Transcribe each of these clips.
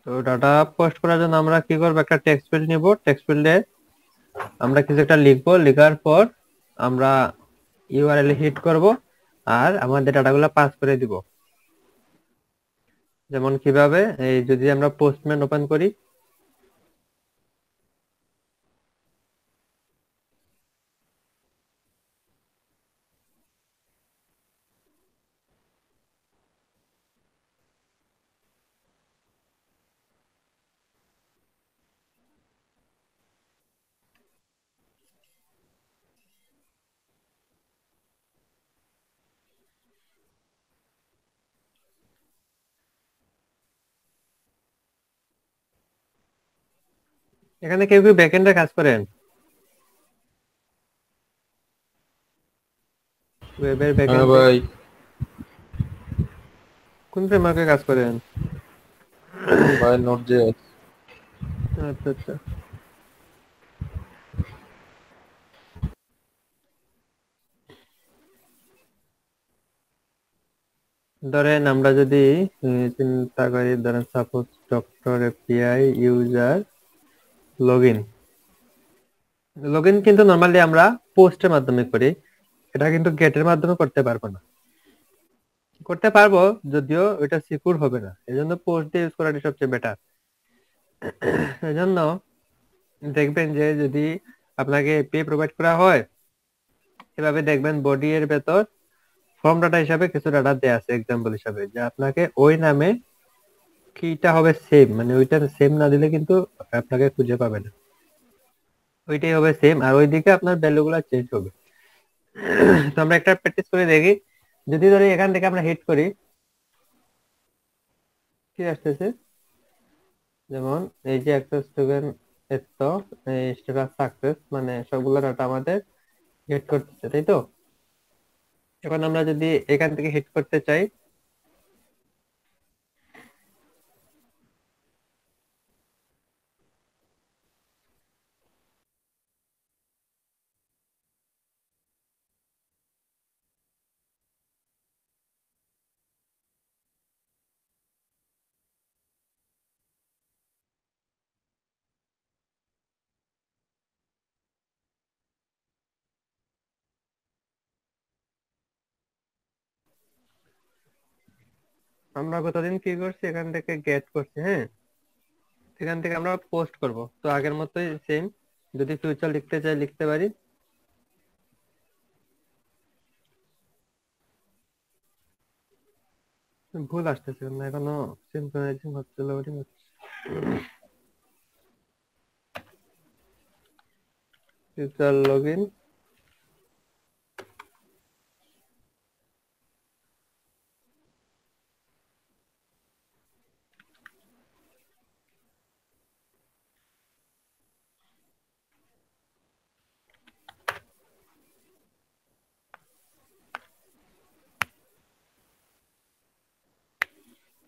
তো data post করার জন্য আমরা কি করবো, একটা টেক্সট ফিল্ড নিব। টেক্সট ফিল্ডে আমরা কিছু একটা লিখবো, লেখার পর আমরা ইউআরএল হিট করব আর আমাদের ডাটাগুলো পাস করে দিব। যেমন কিভাবে, এই যদি আমরা পোস্টম্যান ওপেন করি, এখানে কেউ কেউ ব্যাকএন্ডে কাজ করেন, ওয়েবের হ্যাঁ ব্যাকএন্ডে ভাই। কোন ফ্রেমওয়ার্কে কাজ করেন? ভাই নোট যে আচ্ছা আচ্ছা। ধরেন আমরা যদি চিন্তা করি, ধরেন suppose doctor API user login. Login কিন্তু নরমালি আমরা পোস্টের মাধ্যমে করি, এটা কিন্তু গেটের মাধ্যমে করতে পারবো না। করতে পারবো, যদিও এটা সিকিউর হবে না, এজন্য পোস্ট দিয়ে ইউজ করাটা সবচেয়ে বেটার। এজন্য দেখবেন যে যদি আপনাকে এপিআই প্রোভাইড করা হয়, এভাবে দেখবেন বডি এর ভেতর ফর্ম ডাটা হিসাবে কিছু ডাটা দেয়া আছে, এক্সাম্পল হিসাবে, যে আপনাকে ওই নামে কিটা হবে সেম, মানে ওইটা সেম না দিলে কিন্তু আপনাকে খুঁজে পাবে না। ওইটাই হবে সেম, আর ওইদিকে আপনার ভ্যালু গুলা চেঞ্জ হবে। তো আমরা একটা প্র্যাকটিস করে দেখি। যদি ধরি এখান থেকে আমরা হিট করি, কি আসতেছে, যেমন এই যে একটা স্টুডেন্ট এত স্টুডেন্ট সাকসেস, মানে সবগুলো ডাটা আমাদের হিট করতেছে, তাই তো? এখন আমরা যদি এখান থেকে হিট করতে চাই, আমরা গতদিন কি করছি, এখান থেকে গেট করছি, হ্যাঁ। এখান থেকে আমরা পোস্ট করব, তো আগের মতোই সেম। যদি ফিউচার লিখতে চাই লিখতে পারি। ভুল আসতেছে না এখনো, সিনক্রোনাইজিং হচ্ছে, লোডিং হচ্ছে। ফিউচার লগইন,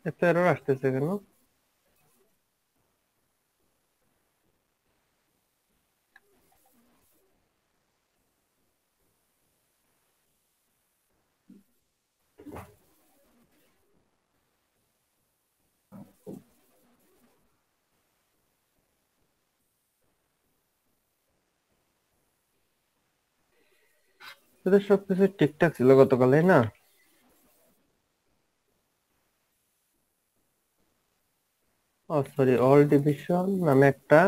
এত এরর আসতেছে কেন? তোদের সবকিছু ঠিকঠাক ছিল গতকালে না? ও সরি, অল ডিভিশন নামে একটা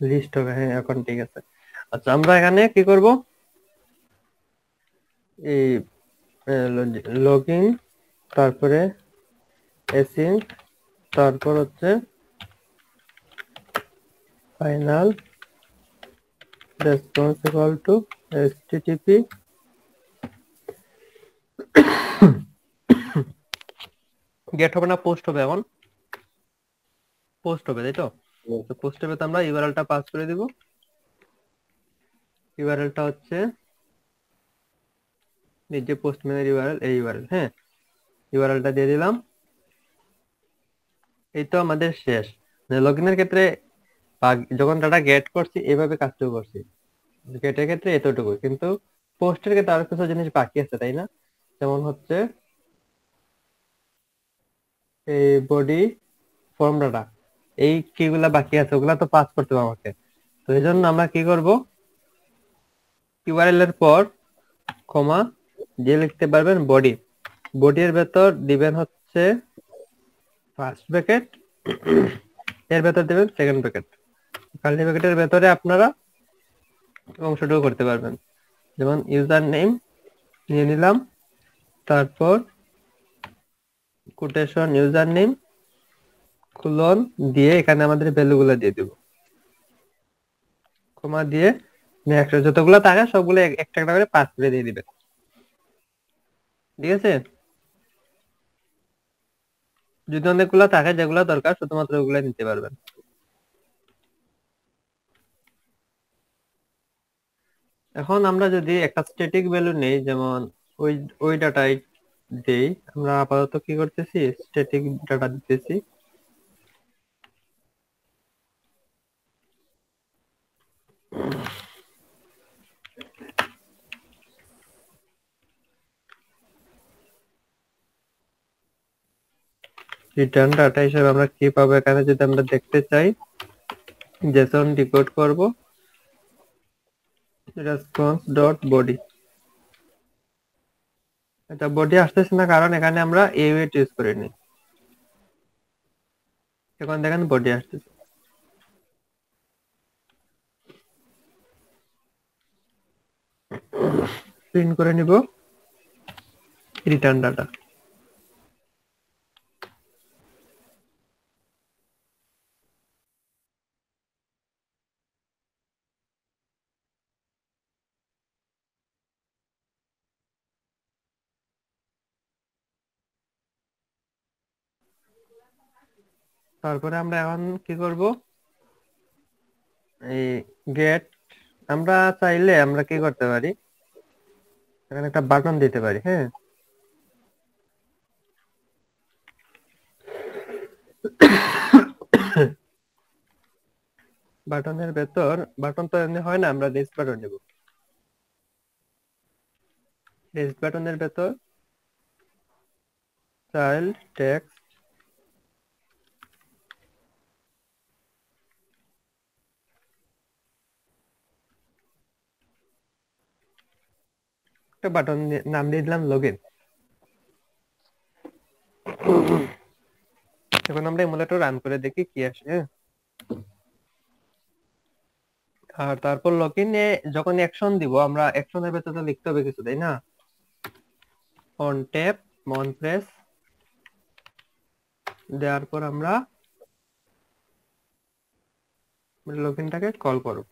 লিস্ট হবে, হ্যাঁ এখন ঠিক আছে। আচ্ছা, আমরা এখানে কি করব, এই লগ ইন, তারপরে এসিন, তারপর হচ্ছে final response equal to http। Get হবে না, পোস্ট হবে এখন। পোস্ট হবে, তাই তো? তো পোস্ট হবে, তো আমরা ইউআরএলটা পাস করে দিব। ইউআরএলটা হচ্ছে এই যে পোস্টম্যানের ইউআরএল, এই ইউআরএল, হ্যাঁ। ইউআরএলটা দিয়ে দিলাম। এই তো আমাদের শেষ। লগ ইনের ক্ষেত্রে যখন ডাটা গেট করছি এভাবে কাজটুকু করছি, গেটের ক্ষেত্রে এতটুকু, কিন্তু পোস্টের ক্ষেত্রে আরো কিছু জিনিস বাকি আছে, তাই না? যেমন হচ্ছে এই বডি ফর্মুলাটা, এই কিগুলা বাকি আছে ওগুলা তো পাস করতে হবে আমাকে। তো এই জন্য আমরা কি করব, ইউআরএল এর পর কমা দিয়ে লিখতে পারবেন বডি। বডির ভেতর দিবেন হচ্ছে ফার্স্ট ব্র্যাকেট, এর ভেতর দিবেন সেকেন্ড ব্র্যাকেট। কার্লি ব্র্যাকেটের ভেতরে আপনারা অংশটুকু করতে পারবেন, যেমন ইউজার নেম নিয়ে নিলাম, তারপর কোটেশন ইউজার নেম কোলন দিয়ে এখানে আমাদের ভ্যালুগুলো দিয়ে দিব, কমা দিয়ে নেক্সট, যতগুলো থাকে সবগুলো একটা একটা করে পাস করে দিয়ে দিবেন। ঠিক আছে, যদি অনেকগুলো থাকে যেগুলো দরকার শুধুমাত্র ওগুলো নিতে পারবেন। এখন আমরা যদি একটা স্ট্যাটিক ভ্যালু নেই, যেমন ওই ওই ডাটাই দেই, আমরা আপাতত কি করতেছি, স্ট্যাটিক ডাটা দিতেছি। রিটার্ন ডাটা হিসেবে আমরা কি পাবো, এখানে যদি আমরা দেখতে চাই জেসন ডিকোড করব রেসপন্স ডট বডি। এটা বডি আসতেছে না কারণ এখানে আমরা এওয়েট ইউজ করিনি, এখন দেখেন বডি আসতেছে। প্রিন্ট করে নিব রিটার্ন ডাটা। তারপরে আমরা এখন কি করব, এই গেট, আমরা চাইলে আমরা কি করতে পারি, এখানে একটা বাটন দিতে পারি। হ্যাঁ, বাটনের ভেতর, বাটন তো এমনি হয় না, আমরা রেস্ট বাটন নেব। রেস্ট বাটনের ভেতর চাইল্ড টেক্সট একটা বাটন নাম দিয়ে দিলাম লগইন। এখন আমরা এমুলেটর রান করে দেখি কি আসে। হ্যাঁ? আর তারপর লগইনে যখন অ্যাকশন দিব, আমরা অ্যাকশনের ভেতরে লিখতে হবে কিছু, তাই না? অন ট্যাপ অন প্রেস দেওয়ার পর আমরা লগইনটাকে কল করব।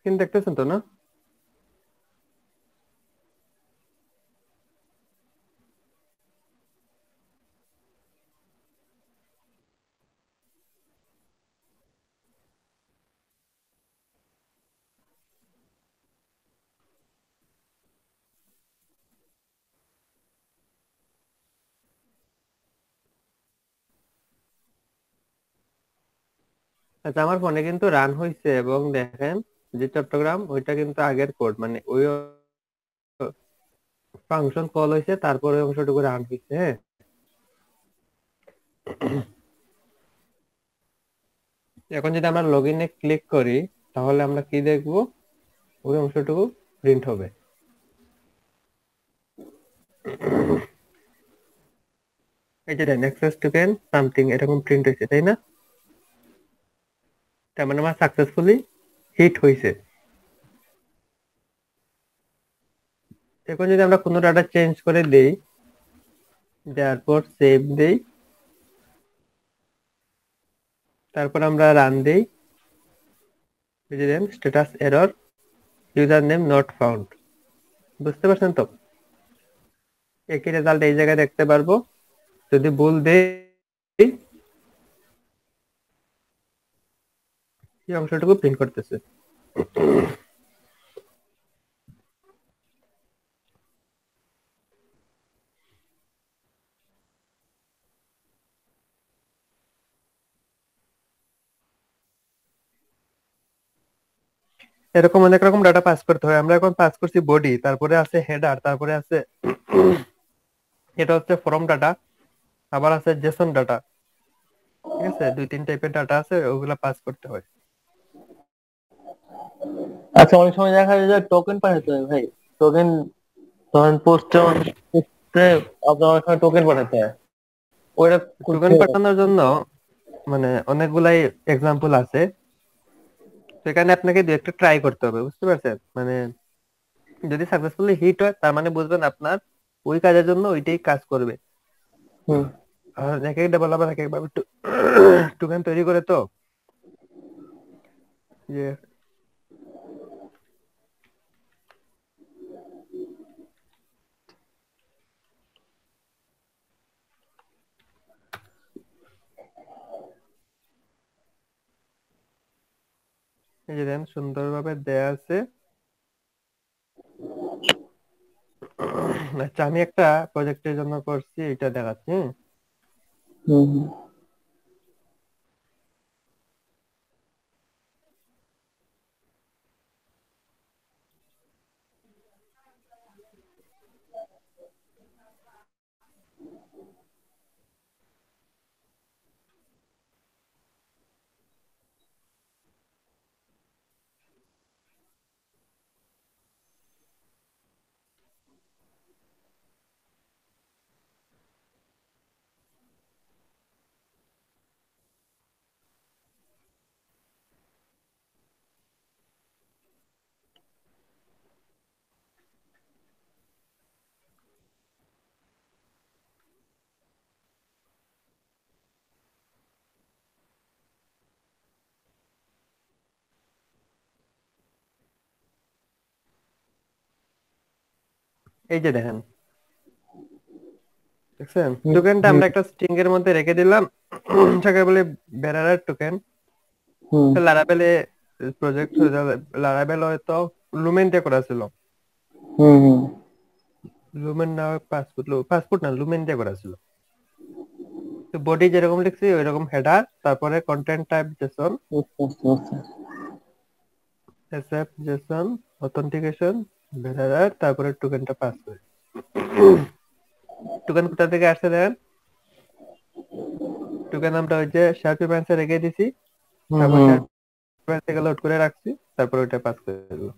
স্ক্রিন দেখতেছেন তো না? আচ্ছা, আমার ফোনে কিন্তু রান হয়েছে এবং দেখেন যে চট্টগ্রাম ওইটা কিন্তু আগের কোড, মানে ওই ফাংশন কল হয়েছে তারপরে অংশটুকু রান হয়েছে। হ্যাঁ, এখন যদি আমরা লগইনে ক্লিক করি তাহলে আমরা কি দেখব, ওই অংশটুকু প্রিন্ট হবে। এই যে দেন অ্যাক্সেস টোকেন সামথিং এরকম প্রিন্ট হয়েছে, তাই না? তার মানে আমার সাকসেসফুলি হিট হয়েছে। এখন যদি আমরা কোনো ডাটা চেঞ্জ করে দেই, দেওয়ার পর সেভ দেই, তারপর আমরা রান দেই, এই যে then status error, user name not found. বুঝতে পারছেন তো? একই রেজাল্ট এই জায়গায় দেখতে পারবো। যদি ভুল দেই, এই অংশটুকু প্রিন্ট করতেছে। এরকম অনেক রকম ডাটা পাস করতে হয়। আমরা এখন পাস করছি বডি, তারপরে আছে হেডার, তারপরে আছে এটা হচ্ছে ফর্ম ডাটা, আবার আছে জেসন ডাটা। ঠিক আছে, 2-3 টাইপের ডাটা আছে, ওগুলা পাস করতে হয়। আচ্ছা, অনেক সময় দেখা যায় যে টোকেন পাঠাতে হয় ভাই। টোকেন ধরেন পোস্টে আপনার অনেক সময় টোকেন পাঠাতে হয়, ওইটা টোকেন করতে পাঠানোর জন্য মানে অনেকগুলাই এক্সাম্পল আছে, সেখানে আপনাকে দু একটা ট্রাই করতে হবে, বুঝতে পারছেন? মানে যদি সাকসেসফুলি হিট হয়, তার মানে বুঝবেন আপনার ওই কাজের জন্য ওইটাই কাজ করবে। হুম। আর এক এক ডেভেলপার এক একভাবে টোকেন তৈরি করে তো, যে এই যে দেন সুন্দরভাবে দেয়া আছে। আচ্ছা, আমি একটা প্রজেক্টের জন্য করছি, এটা দেখাচ্ছি। হুম হুম। এই যে দেখেন, দেখছেন হুম টোকেনটা হুম আমরা একটা স্ট্রিং এর মধ্যে রেখে দিলাম, সেটাকে বলে বেরার টোকেন। হুম লারাবেলে প্রজেক্ট হয়ে যাবে, লারাবেল হয়তো লুমেন দিয়ে করা ছিল। হুম হুম। লুমেন না, পাসপোর্ট, পাসপোর্ট না, লুমেন দিয়ে করা ছিল। তো বডি যেরকম লিখছি ওইরকম হেডার, তারপরে কন্টেন্ট টাইপ জেসন, আচ্ছা আচ্ছা আচ্ছা। এসএফ জেসন, অথেন্টিকেশন, বেরার, তারপরে টোকেনটা পাস করে। টোকেন কোথা থেকে আসছে দেখেন, টোকেন আমরা ওই যে শার্পি প্যান্সে রেখে দিছি, হুম তারপর হুম। শার্পি প্যান্স থেকে লোড করে রাখছি, তারপর ওইটা পাস করে দিল।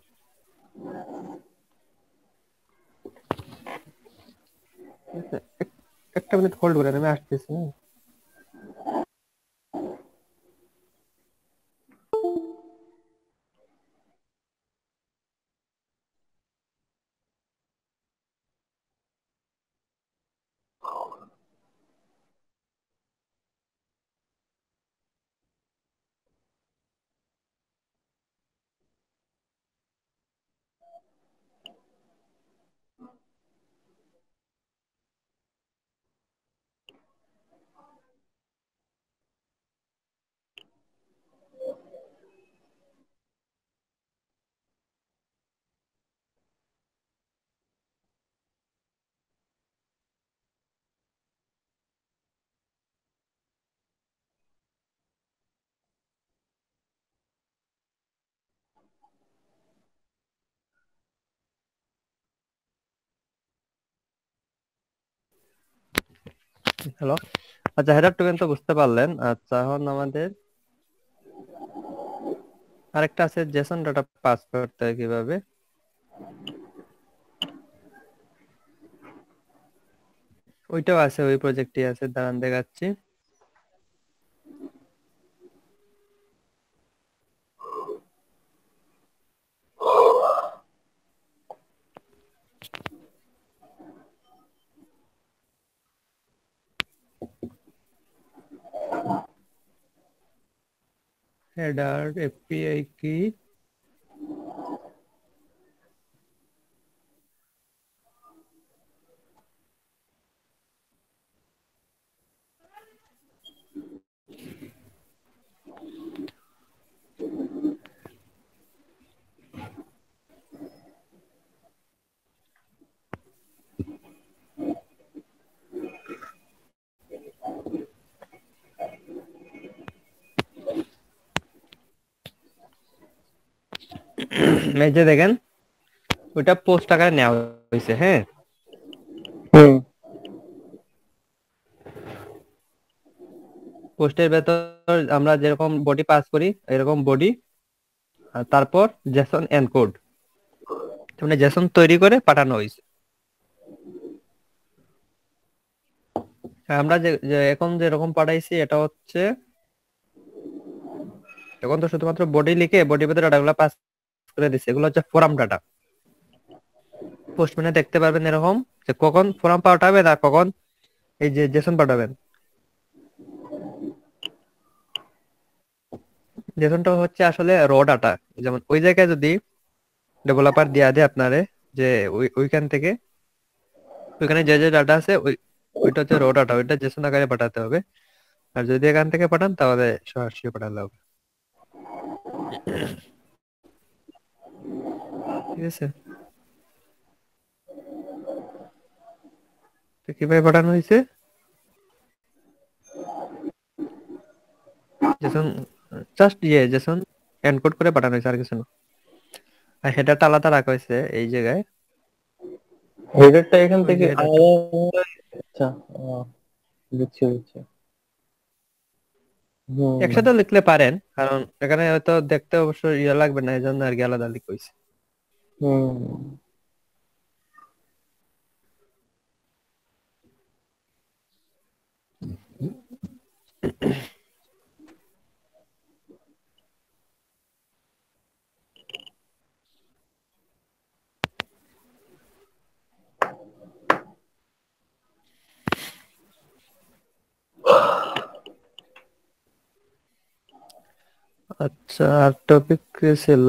ঠিক আছে, একটা মিনিট হোল্ড করেন, আমি আসতেছি। হ্যালো। আচ্ছা, হেডার টোকেন তো বুঝতে পারলেন। আচ্ছা, এখন আমাদের আরেকটা আছে জেসন ডাটা পাস করতে হয় কিভাবে। ওইটাও আছে, ওই প্রজেক্টই আছে, দাঁড়ান দেখাচ্ছি। হেডার এপিআই কি, এই যে দেখেন ওইটা পোস্ট আকারে নেওয়া হয়েছে। হ্যাঁ, হুম। পোস্টের ভেতর আমরা যেরকম বডি পাস করি এরকম বডি, আর তারপর জেসন এনকোড, মানে জেসন তৈরি করে পাঠানো হয়েছে। আমরা যে যে এখন যেরকম পাঠাইছি এটা হচ্ছে, এখন তো শুধুমাত্র বডি লিখে বডির ভেতরে ডাটাগুলো পাস করে দিচ্ছে, এগুলো হচ্ছে ফোরাম ডাটা। পোস্টম্যানে দেখতে পারবেন এরকম যে কখন ফোরাম পাঠাবেন আর কখন এই যে জেসন পাঠাবেন। জেসনটা হচ্ছে আসলে র ডাটা। যেমন ওই জায়গায় যদি ডেভেলপার দিয়া দেয় আপনারে যে ওইখান থেকে, ওইখানে যে যে ডাটা আছে ওইটা হচ্ছে র ডাটা, ওইটা জেসন আকারে পাঠাতে হবে। আর যদি এখান থেকে পাঠান তাহলে সরাসরি পাঠালে হবে। ঠিক আছে, তো কিভাবে পাঠানো হয়েছে? জেসন, জাস্ট জেসন এনকোড করে পাঠানো হয়েছে, আর কিছু না। আর হেডারটা আলাদা রাখা হয়েছে এই জায়গায়, হেডারটা এখান ওই যে থেকে হেডারটা আলাদা। আচ্ছা, বুঝছি বুঝছি। হুম। একসাথে লিখলে পারেন, কারণ এখানে হয়তো দেখতে অবশ্য ইয়ে লাগবে না, এই জন্য আর কি আলাদা লিখা হয়েছে। হুম। আচ্ছা, আর টপিক ছিল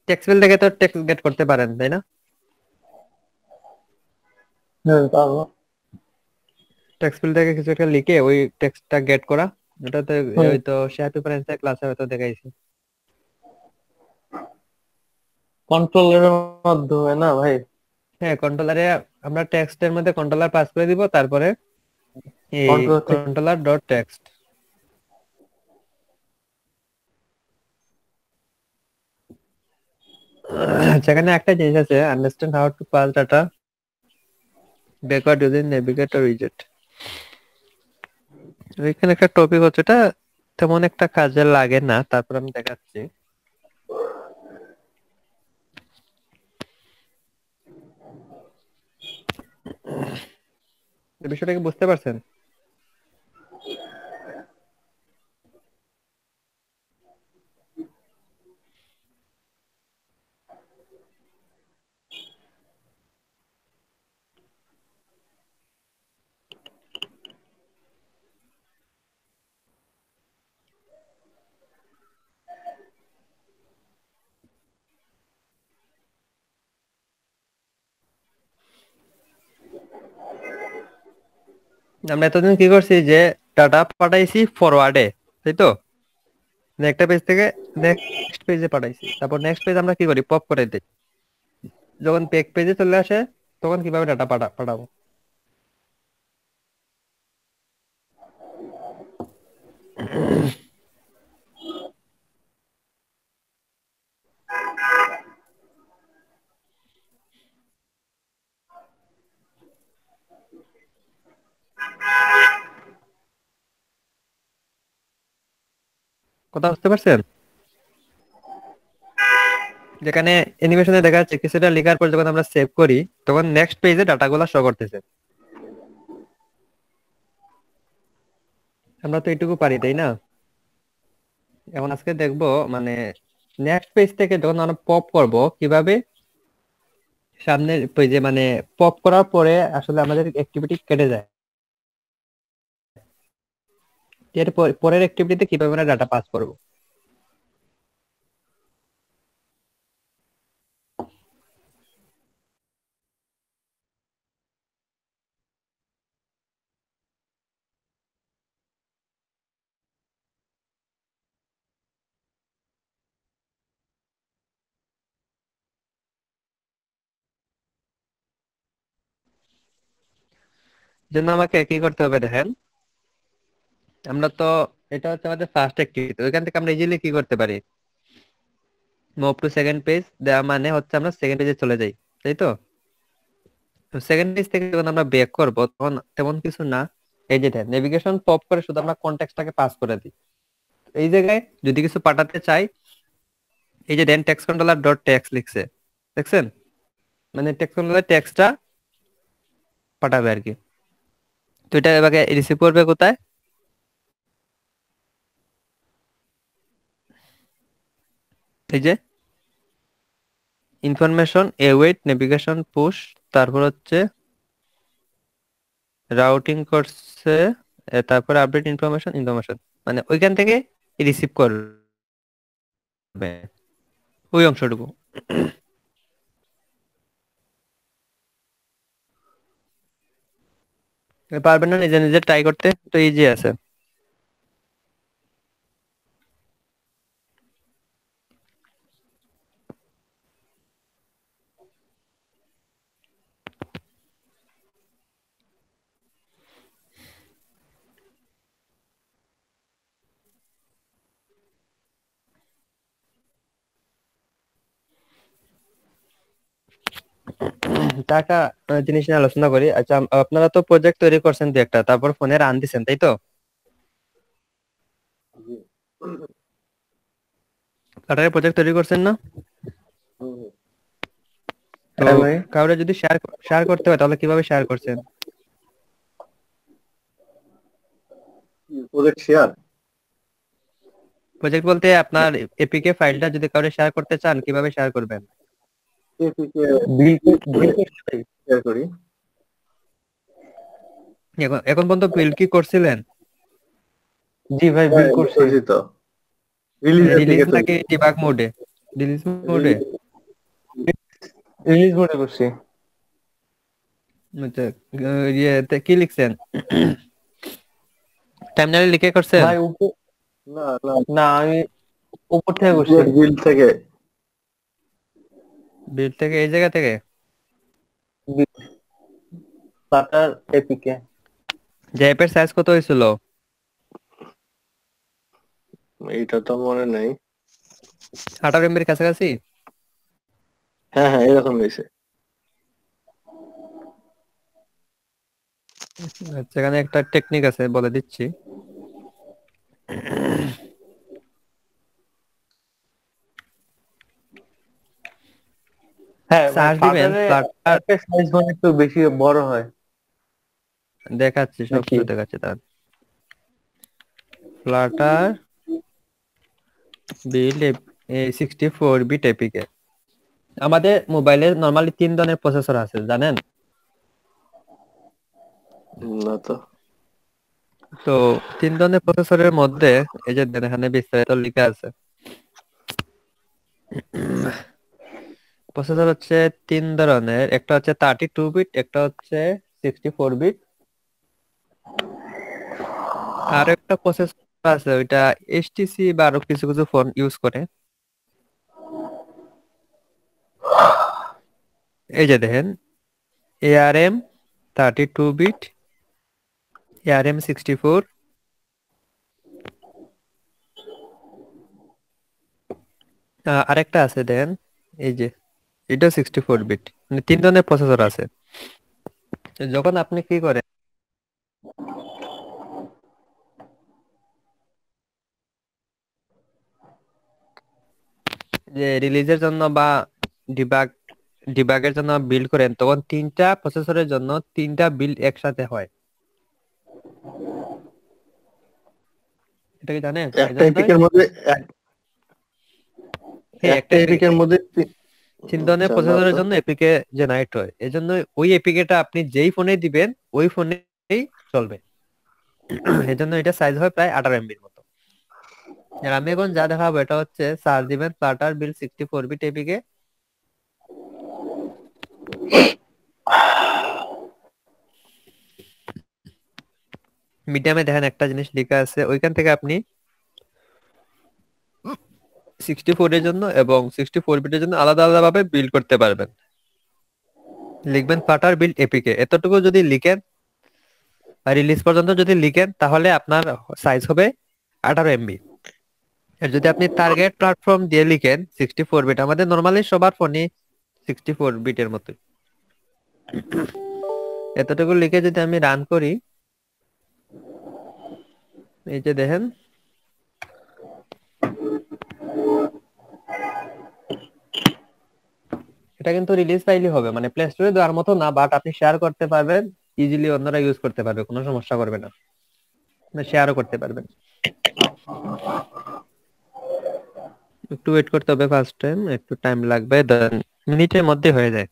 টেক্সট ফিল্ড থেকে তো টেক্সট গেট করতে পারেন, তাই না? হ্যাঁ, তারপর। টেক্সট ফিল্ড থেকে কিছু একটা লিখে ওই টেক্সটটা গেট করা, এটা তো হুম। ওই তো শেয়ার প্রিফারেন্স ক্লাসে হয়তো দেখাইছি। কন্ট্রোলের মাধ্যমে না ভাই? হ্যাঁ, কন্ট্রোলারে আমরা টেক্সটের মধ্যে কন্ট্রোলার পাস করে দিব, তারপরে এই কন্ট্রোল থেকে। Controller dot text. সেখানে একটা জিনিস আছে, understand how to pass data backward using navigator উইজেট। এখানে একটা টপিক হচ্ছে, এটা তেমন একটা কাজে লাগে না, তারপর আমি দেখাচ্ছি। এই বিষয়টা কি বুঝতে পারছেন? আমরা এতদিন কি করছি যে ডাটা পাঠাইছি ফরওয়ার্ডে, তাই তো? একটা পেজ থেকে নেক্সট পেজে পাঠাইছি, তারপর নেক্সট পেজ আমরা কি করি, পপ করে দিই। যখন পেজ পেজে চলে আসে তখন কিভাবে ডাটা পাঠাবো? কথা বুঝতে পারছেন? যেখানে অ্যানিমেশনে দেখা যাচ্ছে কিছুটা লেখার পর যখন আমরা সেভ করি তখন নেক্সট পেজে ডাটাগুলো শো করতেছে। আমরা তো এইটুকু পারি তাই না? এখন আজকে দেখবো মানে নেক্সট পেজ থেকে যখন আমরা পপ করব কিভাবে সামনের পেজে মানে পপ করার পরে আসলে আমাদের অ্যাক্টিভিটি কেটে যায়, এর পরের অ্যাক্টিভিটিতে কিভাবে আমরা ডাটা পাস করব। জন্য আমাকে কি করতে হবে দেখেন, আমরা তো এটা হচ্ছে আমাদের ফার্স্ট অ্যাক্টিভিটি, ওইখান থেকে আমরা ইজিলি কি করতে পারি, মুভ টু সেকেন্ড পেজ দেওয়া মানে হচ্ছে আমরা সেকেন্ড পেজে চলে যাই, তাই তো? সেকেন্ড পেজ থেকে যখন আমরা ব্যাক করব তখন তেমন কিছু না, এই যে নেভিগেশন পপ করে শুধু আমরা কনটেক্সটটাকে পাস করে দিই। এই জায়গায় যদি কিছু পাঠাতে চাই, এই যে দেন টেক্সট কন্ট্রোলার ডট টেক্সট লিখছে, দেখছেন? মানে টেক্সট কন্ট্রোলার টেক্সটটা পাঠাবে আর কি। তো এটা এবার রিসিভ করবে কোথায়? এই যে ইনফরমেশন এওয়েট নেভিগেশন পুশ, তারপর হচ্ছে রাউটিং করছে, তারপর আপডেট ইনফরমেশন ইনফরমেশন, মানে ওইখান থেকে রিসিভ করবে ওই অংশটুকু। পারবেন না নিজে নিজে ট্রাই করতে? তো ইজি আছে। টাকা জিনিস নিয়ে আলোচনা করি। আচ্ছা, আপনারা তো প্রজেক্ট তৈরি করছেন দু একটা, তারপর ফোনে রান দিছেন তাই তো? ফ্লাটারের প্রজেক্ট তৈরি করছেন না? তো হ্যাঁ ভাই। কাউরে যদি শেয়ার শেয়ার করতে হয় তাহলে কিভাবে শেয়ার করছেন? Project share? প্রজেক্ট বলতে আপনার এপিকে ফাইলটা যদি কাউরে শেয়ার করতে চান কিভাবে শেয়ার করবেন? এপিকে বিল করতে ভাই শেয়ার করি। এখন এখন পর্যন্ত বিল কি করছিলেন? জি ভাই, বিল করছি। করছি তো, রিলিজের রিলিজ দিকে তো। নাকি ডিবাগ মোডে? রিলিজ মোডে? রিলিজ মোডে করছি। আচ্ছা, ইয়েতে কি লিখছেন? টার্মিনালে লিখে করছেন? ভাই উপর, না না না, আমি উপর থেকে করছি। বিল থেকে। বিল থেকে এই জায়গা থেকে? Flutter APK. যে অ্যাপের সাইজ কত হয়েছিল? এইটা তো মনে নাই। 18 MB কাছাকাছি? হ্যাঁ হ্যাঁ, এরকম হয়েছে। আচ্ছা, এখানে একটা টেকনিক আছে বলে দিচ্ছি। হ্যাঁ ভাই, সার্চ দিবেন ফ্লাটারে ফ্লাটার, অ্যাপের সাইজ মানে একটু বেশি বড় হয় দেখাচ্ছি নাকি? সবকিছু দেখাচ্ছি তার। Flutter build 64 bit APK. আমাদের মোবাইলে নরমালি 3 ধরনের প্রসেসর আছে জানেন? না তো। তো 3 ধরনের প্রসেসরের মধ্যে এই যে দেখেন এখানে বিস্তারিত লেখা আছে। প্রসেসর হচ্ছে 3 ধরনের, একটা হচ্ছে 32 বিট, একটা হচ্ছে 64 বিট, আর একটা প্রসেসর আছে ওইটা এইচটিসি বা আরো কিছু কিছু ফোন ইউজ করে। এই যে দেখেন ARM 32 বিট, ARM 64, আরেকটা আছে দেখেন, এই যে এটা 64 বিট, মানে 3 ধরনের প্রসেসর আছে। তো যখন আপনি কি করেন, যে রিলিজের জন্য বা ডিবাগের জন্য বিল্ড করেন, তখন 3টা প্রসেসরের জন্য 3টা বিল্ড একসাথে হয়। এটা কি জানেন? একটা এজন্যই এপিকের মধ্যে হ্যাঁ, একটা একটা এপিকের মধ্যে 3 ধরনের আচ্ছা বলো প্রসেসরের তো। জন্য এপিকে জেনারেট হয়। এজন্য ওই এপিকেটা আপনি যেই ফোনে দিবেন ওই ফোনেই চলবে। এজন্য এটা সাইজ হয় প্রায় 18 এমবির মতো। আর আমি এখন যা দেখাবো এটা হচ্ছে সার দিবেন ফ্লাটার বিল 64 বিট এপিকে। মিডিয়ামে দেখেন একটা জিনিস লেখা আছে, ওইখান থেকে আপনি 64 এর জন্য এবং 64 বিটের জন্য আলাদা আলাদা ভাবে বিল্ড করতে পারবেন। লিখবেন ফ্লাটার বিল্ড এপিকে, এতটুকু যদি লিখেন আর রিলিজ পর্যন্ত যদি লিখেন তাহলে আপনার সাইজ হবে 18 এমবি। আর যদি আপনি টার্গেট প্ল্যাটফর্ম দিয়ে লিখেন 64 বিট, আমাদের নর্মালি সবার ফোনে 64 বিটের মতো, এতটুকু লিখে যদি আমি রান করি, এই যে দেখেন এটা কিন্তু রিলিজ ফাইলই হবে, মানে প্লে স্টোরে দেওয়ার মতো না, বাট আপনি শেয়ার করতে পারবেন, ইজিলি অন্যরা ইউজ করতে পারবে, কোনো সমস্যা করবে না, শেয়ারও করতে পারবেন। একটু ওয়েট করতে হবে, ফার্স্ট টাইম একটু টাইম লাগবে, 10 মিনিটের মধ্যে হয়ে যায়।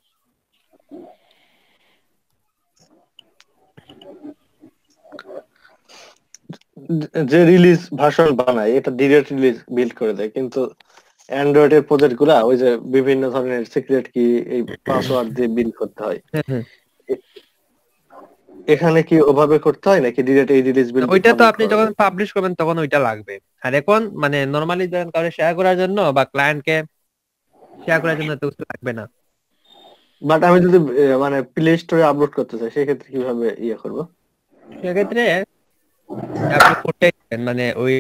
যে রিলিজ ভার্সন বানায় এটা ডিরেক্ট রিলিজ বিল্ড করে দেয়, কিন্তু অ্যান্ড্রয়েডের প্রজেক্ট গুলা ওই যে বিভিন্ন ধরনের সিক্রেট কি এই পাসওয়ার্ড দিয়ে বিল্ড করতে হয়। হ্যাঁ হ্যাঁ, এ- এখানে কি ওভাবে করতে হয় নাকি ডিরেক্ট এই রিলিজ না, বিল্ড ওইটা তো সাবমিট আপনি করা যখন যায়? পাবলিশ করবেন তখন ওইটা লাগবে। আর এখন মানে নর্মালি যখন কারো শেয়ার করার জন্য বা ক্লায়েন্টকে শেয়ার করার জন্য তো কিছু লাগবে না। বাট আমি যদি মানে প্লে স্টোরে আপলোড করতে চাই সেক্ষেত্রে কিভাবে ইয়ে করবো? সেক্ষেত্রে আপনি কোডটাই দিবেন, মানে ওই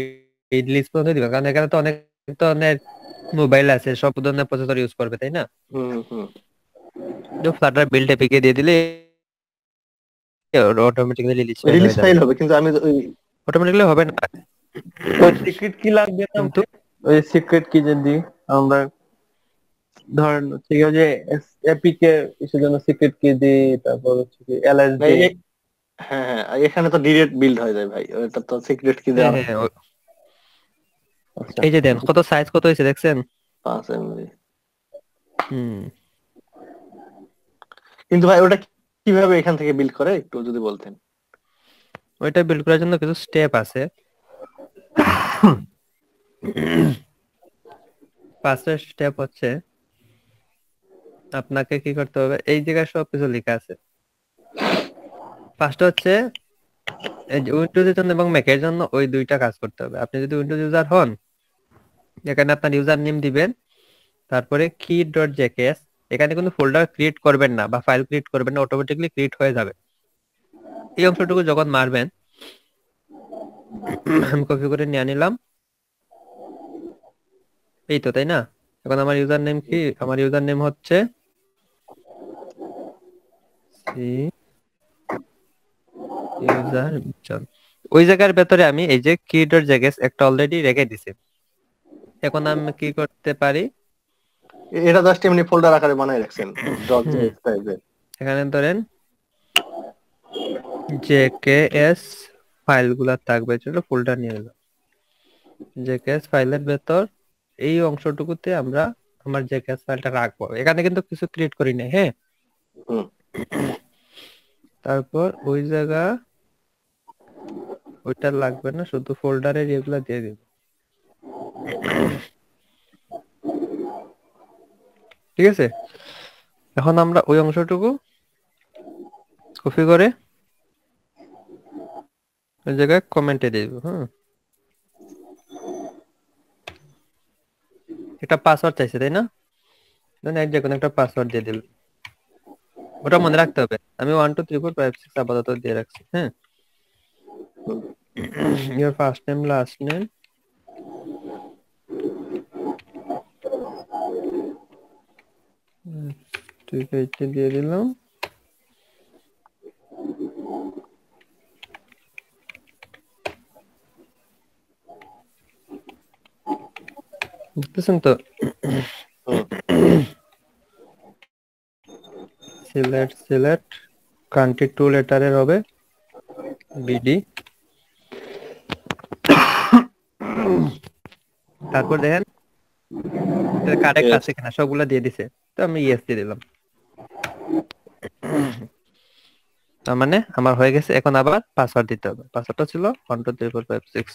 লিস্ট পর্যন্ত দিবেন, কারণ এখানে তো অনেক ধরনের মোবাইল আছে, সব ধরনের প্রসেসর ইউজ করবে, তাই না? হুম হুম। তো ফ্লাটার বিল্ড এপিকে দিয়ে দিলে অটোমেটিক্যালি রিলিজ ফাইল রিলিজ হয়ে যাবে। ফাইল হবে, কিন্তু আমি ওই অটোমেটিক্যালি হবে না ওই সিক্রেট কি লাগবে না কিন্তু। ভাই? ওই সিক্রেট কি যদি আমরা ধরেন হচ্ছে কি ওই যে এপিকে এর জন্য সিক্রেট কি দিই, তারপর হচ্ছে কি এলএস ভাই দিই। হ্যাঁ হ্যাঁ, এখানে তো ডিরেক্ট বিল্ড হয়ে যায় ভাই, এটা তো সিক্রেট কি হ্যাঁ দেওয়ার হ্যাঁ, আচ্ছা এই যে দেন কত সাইজ কত হয়েছে দেখছেন? 5 MB। হুম, কিন্তু ভাই ওটা কিভাবে এখান থেকে বিল্ড করে একটু যদি বলতেন। ওইটা বিল্ড করার জন্য কিছু স্টেপ আছে। ফার্স্ট স্টেপ হচ্ছে আপনাকে কি করতে হবে, এই জায়গায় সবকিছু লেখা আছে। ফার্স্ট হচ্ছে এই যে উইন্ডোজের জন্য এবং ম্যাকের জন্য ওই দুইটা কাজ করতে হবে। আপনি যদি উইন্ডোজ ইউজার হন, এখানে আপনার ইউজার নেম দিবেন, তারপরে key.jks, এখানে কোনো ফোল্ডার ক্রিয়েট করবেন না বা ফাইল ক্রিয়েট করবেন না, অটোমেটিকলি ক্রিয়েট হয়ে যাবে। এই অংশটুকু যখন মারবেন, আমি কপি করে নিয়ে নিলাম, এই তো, তাই না? এখন আমার ইউজার নেম কি? আমার ইউজার নেম হচ্ছে ইউজার, ওই জায়গার ভেতরে আমি এই যে key.js একটা অলরেডি রেখে দিছি। এখন আমি কি করতে পারি, এটা জাস্ট এমনি ফোল্ডার আকারে বানাই রাখছেন ডট হুম, জেএস টাইপের। এখানে ধরেন jks ফাইলগুলা থাকবে, চলো ফোল্ডার নিয়ে নিলাম। jks ফাইলের ভেতর এই অংশটুকুতে আমরা আমার jks ফাইলটা রাখবো, এখানে কিন্তু কিছু ক্রিয়েট করি না, হ্যাঁ। হুম। তারপর ওই জায়গা ওইটা লাগবে না, শুধু ফোল্ডারের এগুলা দিয়ে দিব, ঠিক আছে? এখন আমরা ওই অংশটুকু কপি করে ওই জায়গায় কমেন্টে দিয়ে দিব, হ্যাঁ। একটা পাসওয়ার্ড চাইছে, তাই না? ধরেন এক যে কোনো একটা পাসওয়ার্ড দিয়ে দিল, ওটা মনে রাখতে হবে। আমি 1 2 3 4 5 6 আপাতত দিয়ে রাখছি, হ্যাঁ। Your first name last name, ঠিক আছে, দিয়ে দিলাম। বুঝতেছেন তো? হুম, সিলেক্ট কান্ট্রি টু লেটারের হবে বিডি। তারপর দেখেন এটা কারেক্ট yes. আছে কিনা, সবগুলা দিয়ে দিছে, তো আমি ইয়েস দিয়ে দিলাম। তার মানে আমার হয়ে গেছে। এখন আবার পাসওয়ার্ড দিতে হবে। পাসওয়ার্ডটা ছিল 123456।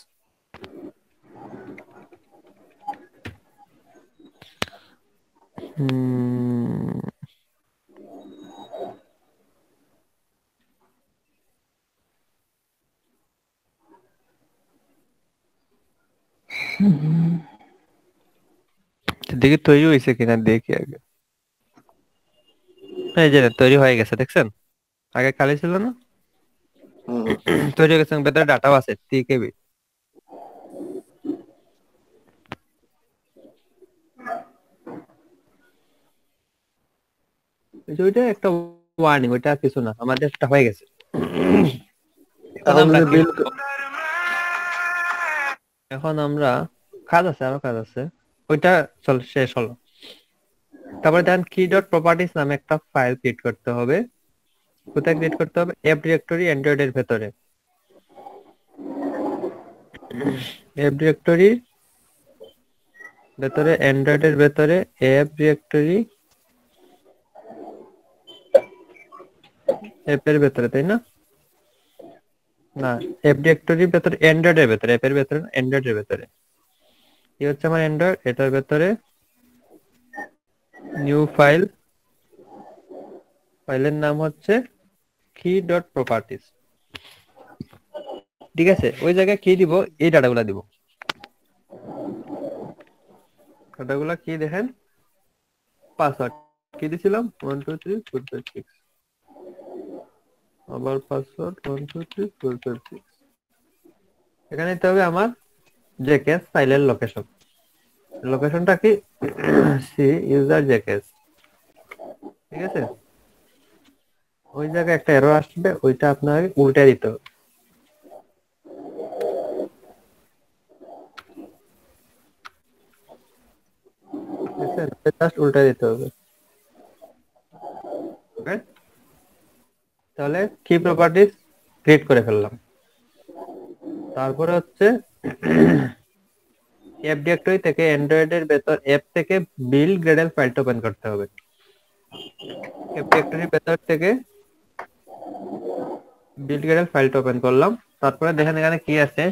দেখি তৈরি হয়েছে কিনা, দেখি আগে। এই যে তৈরি হয়ে গেছে, দেখছেন? আগে খালি ছিল না? হুম, হুম। তৈরি হয়ে গেছে, ভেতরে ডাটাও আছে 3 KB। ওইটা একটা ওয়ার্নিং, ওইটা আর কিছু না, আমাদের একটা হয়ে গেছে। এখন এখন আমরা যদি কি বিল, করব? এখন আমরা কাজ আছে, আরো কাজ আছে, ওইটা চল শেষ হলো। তারপরে দেখেন কি ডট প্রপার্টিস নামে একটা ফাইল ক্রিয়েট করতে হবে। কোথায় ক্রিয়েট করতে হবে? অ্যাপ ডিরেক্টরি অ্যান্ড্রয়েড এর ভেতরে। অ্যাপ ডিরেক্টরির ভেতরে, অ্যান্ড্রয়েড এর ভেতরে অ্যাপ ডিরেক্টরি, অ্যাপের ভেতরে, তাই না? না, অ্যাপ ডিরেক্টরির ভেতরে, অ্যান্ড্রয়েড এর ভেতরে, অ্যাপের ভেতরে না, অ্যান্ড্রয়েড এর ভেতরে। এই হচ্ছে আমার অ্যান্ড্রয়েড, এটার ভেতরে নিউ ফাইল, ফাইলের নাম হচ্ছে কি ডট প্রপার্টিস। ঠিক আছে, ওই জায়গায় কি দিব? এই ডাটাগুলা দিব। ডাটাগুলা কি দেখেন? পাসওয়ার্ড কি দিছিলাম? 1234556। আবার পাসওয়ার্ড 1234556। এখানে দিতে হবে আমার জেকেএস ফাইলের লোকেশন। লোকেশনটা কি? C user JKS. ঠিক আছে, ওই জায়গায় একটা এরর আসবে, ওইটা আপনাকে উল্টে দিতে হবে। বুঝছেন? জাস্ট উল্টে দিতে হবে। ওকে, তাহলে কি প্রপার্টিস ক্রিয়েট করে ফেললাম। তারপরে হচ্ছে অ্যাপ ডিরেক্টরি থেকে অ্যান্ড্রয়েড এর ভেতর অ্যাপ থেকে বিল্ড গ্রেডেল ফাইলটা ওপেন করতে হবে। অ্যাপ ডিরেক্টরির ভেতর থেকে বিল্ড গ্রেডেল ফাইলটা ওপেন করলাম। তারপরে দেখেন এখানে কি আছে?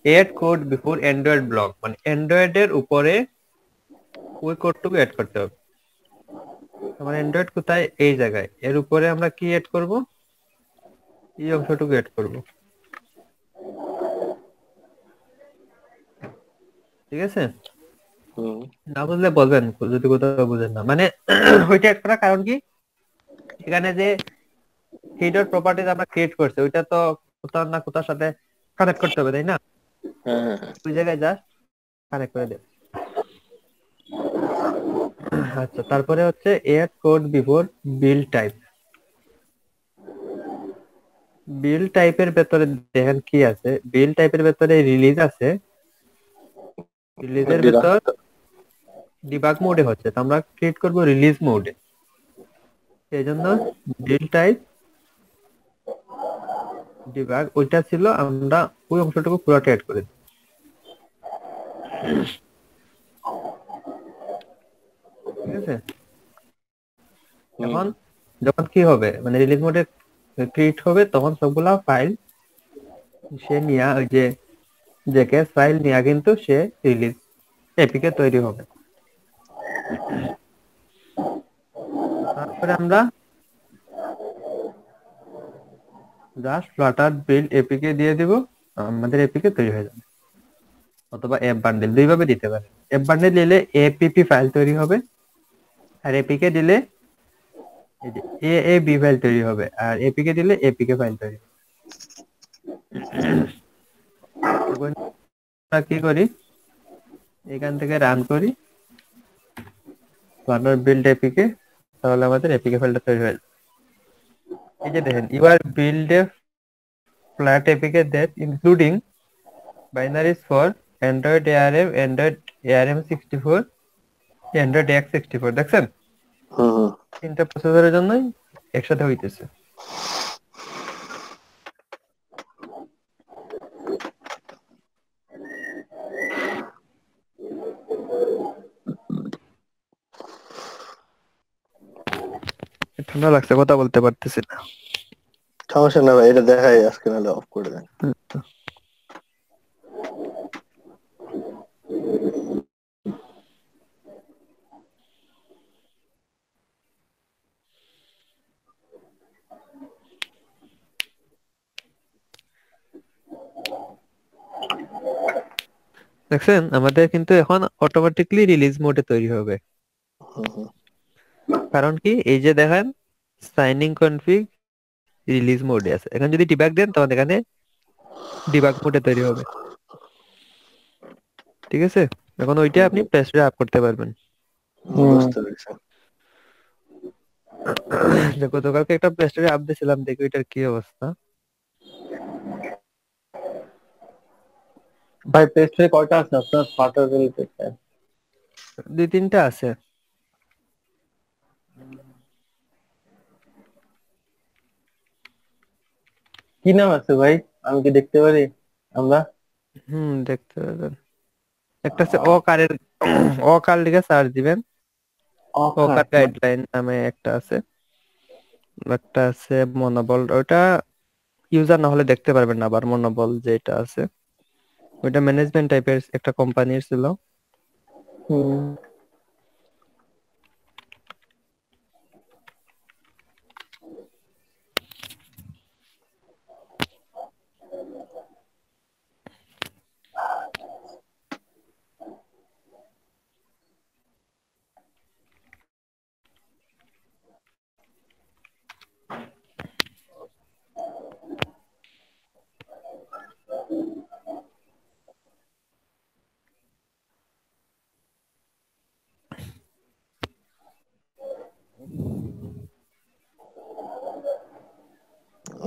Add code before Android block, মানে অ্যান্ড্রয়েড এর উপরে ওই কোডটুকু এড করতে হবে। আমার অ্যান্ড্রয়েড কোথায়? এই জায়গায়, এর উপরে আমরা কি এড করব? এই অংশটুকু এড করব। ঠিক আছে, হুম, না বুঝলে বলবেন যদি কোথাও বুঝেন না। মানে ওইটা এড করার কারণ কি? এখানে যে থ্রি প্রপার্টিজ আমরা ক্রিয়েট করছি, ওইটা তো কোথাও না কোথাও সাথে কানেক্ট করতে হবে, তাই না? হ্যাঁ, হ্যাঁ, হ্যাঁ। ওই জায়গায় জাস্ট কানেক্ট করে দেব। আচ্ছা, তারপরে হচ্ছে add code before build type. Build টাইপের ভেতরে দেখেন কি আছে? বিল্ড টাইপের ভেতরে রিলিজ আছে। রিলিজের ভেতর ডিবাগ মোডে হচ্ছে, তো আমরা ক্রিয়েট করব রিলিজ মোডে। এই জন্য বিল্ড টাইপ ডিবাগ ওইটা ছিল, আমরা ওই অংশটুকু পুরোটা এড করে দিই। ঠিক আছে, হুম, এখন যখন কি হবে, মানে রিলিজ মোডে ক্রিয়েট হবে, তখন সবগুলা ফাইল সে নিয়ে, ওই যে জেকেএস ফাইল নিয়ে কিন্তু সে রিলিজ এপিকে তৈরি হবে। তারপরে আমরা জাস্ট ফ্লাটার বিল্ড এপিকে দিয়ে দিব, আমাদের এপিকে তৈরি হয়ে যাবে। অথবা অ্যাপ বান্ডেল, দুইভাবে দিতে পারে। অ্যাপ বান্ডেল দিলে এপিপি ফাইল তৈরি হবে, আর এপিকে দিলে এই যে এএবি ফাইল তৈরি হবে, আর এপিকে দিলে এপিকে ফাইল তৈরি হবে। এখন আমরা কি করি? এখান থেকে রান করি ফ্লাটার বিল্ড এপিকে, তাহলে আমাদের এপিকে ফাইলটা তৈরি হয়ে যাবে। এই যে দেখেন, you are build a flat APK that including binaries for Android ARM, Android ARM64, Android X64 দেখছেন, হুম হুম। তিনটা প্রসেসরের জন্যই একসাথে হইতেছে। ঠান্ডা লাগছে, কথা বলতে পারতেছি না। সমস্যা না ভাই, এটা দেখাই আজকে, নাহলে অফ করে দেন। দেখছেন, আমাদের কিন্তু এখন অটোমেটিকলি রিলিজ মোডে তৈরি হবে। হুম হুম। কারণ কি, এই যে দেখেন সাইনিং কনফিগ রিলিজ মোডে আছে, এখন যদি ডিবাগ দেন তখন এখানে ডিবাগ মোডে তৈরি হবে। ঠিক আছে, এখন ওইটা আপনি প্লে স্টোরে আপ করতে পারবেন। বুঝতে পেরেছি। যে গতকালকে একটা প্লে স্টোরে আপ দিয়েছিলাম, দেখি ওইটার কি অবস্থা। ভাই প্লে স্টোরে কয়টা আছে আপনার ফ্লাটার রিলেটেড? 2-3টা আছে। কি নাম আছে ভাই, আমি কি দেখতে পারি আমরা? দেখতে পারবেন। একটা আছে অকারের, অকার লিখে সার্চ দিবেন। অকার অকার গাইডলাইন নামে একটা আছে। একটা আছে মনোবল, ওটা ইউজার না হলে দেখতে পারবেন না। আবার মনোবল যেটা আছে, ওইটা ম্যানেজমেন্ট টাইপের একটা কোম্পানির ছিল। হুম।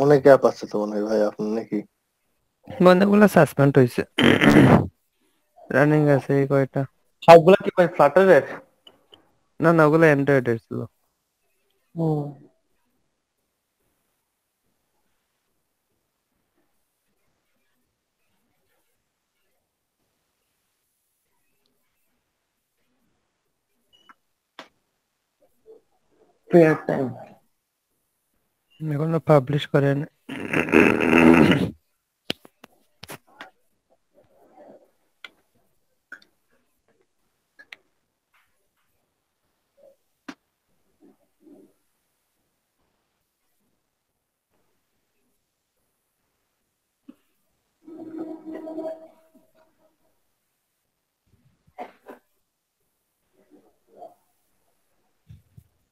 অনেক অ্যাপ আছে তো মনে হয় ভাই আপনার নাকি? অনেকগুলো সাসপেন্ড হয়েছে, রানিং আছে এই কয়টা। সবগুলা কি ভাই ফ্লাটারের? না না, ওগুলো অ্যান্ড্রয়েডের ছিল। হুম। Fair time. এখনো পাবলিশ করেন।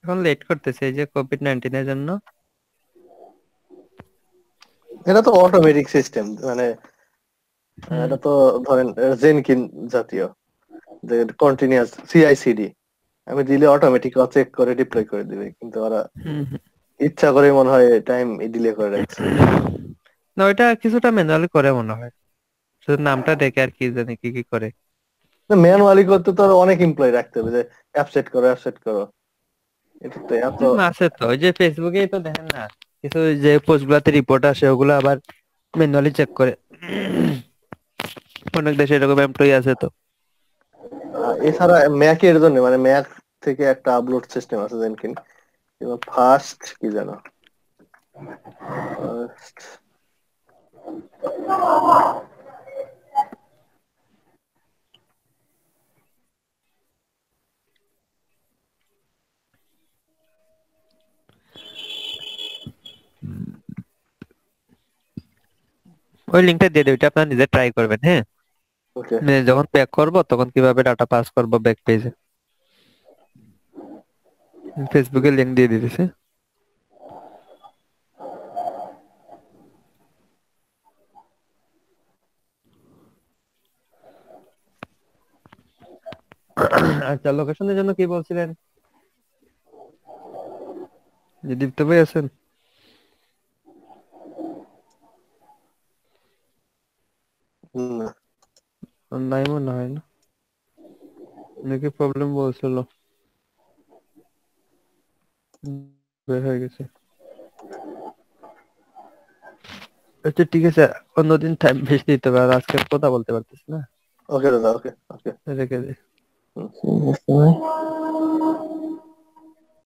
এখন লেট করতেছে এই যে কোভিড-19 জন্য। এটা তো অটোমেটিক সিস্টেম, মানে হুম এটা তো ধরেন জেনকিন জাতীয়, যে কন্টিনিউয়াস সিআইসিডি আমি দিলে অটোমেটিক চেক করে ডিপ্লয় করে দিবে, কিন্তু ওরা হুম হুম। ইচ্ছা করে মনে হয় টাইম ডিলে করে রাখছে। না, ওইটা কিছুটা ম্যানুয়ালি করে মনে হয়, শুধু নামটা দেখে আর কি জানি কি কি করে। ম্যানুয়ালি করতে তো আরো অনেক এমপ্লয়ি রাখতে হবে, যে অ্যাপসেট করো অ্যাপসেট করো, এটা তো এত। আছে তো, ওই যে ফেসবুকেই তো দেখেন না, কিছু যে পোস্ট গুলাতে রিপোর্ট আসে ওগুলো আবার ম্যানুয়ালি চেক করে। অনেক দেশে এরকম এমপ্লয়ি আছে তো। এছাড়া ম্যাকের জন্য, মানে ম্যাক থেকে একটা আপলোড সিস্টেম আছে জেনকিন, ফার্স্ট কি জানো, First, ওই লিঙ্কটা দিয়ে দেবে, ওইটা আপনার নিজে ট্রাই করবেন, হ্যাঁ। ওকে। যখন ব্যাক করব তখন কিভাবে ডাটা পাস করব ব্যাক পেজে, ফেসবুকে লিংক দিয়ে দিতেছে। আচ্ছা, লোকেশনের জন্য কি বলছিলেন, যে দীপ্ত ভাই আছেন? হুম, নাই মনে হয় না। নাকি প্রবলেম বলছিল, বের হয়ে গেছে। আচ্ছা ঠিক আছে, অন্যদিন টাইম বেশি দিতে হবে, আর আজকে কথা বলতে পারতেছি না, ওকে দাদা, ওকে ওকে। রেখে দিই। ঠিক আছে ভাই।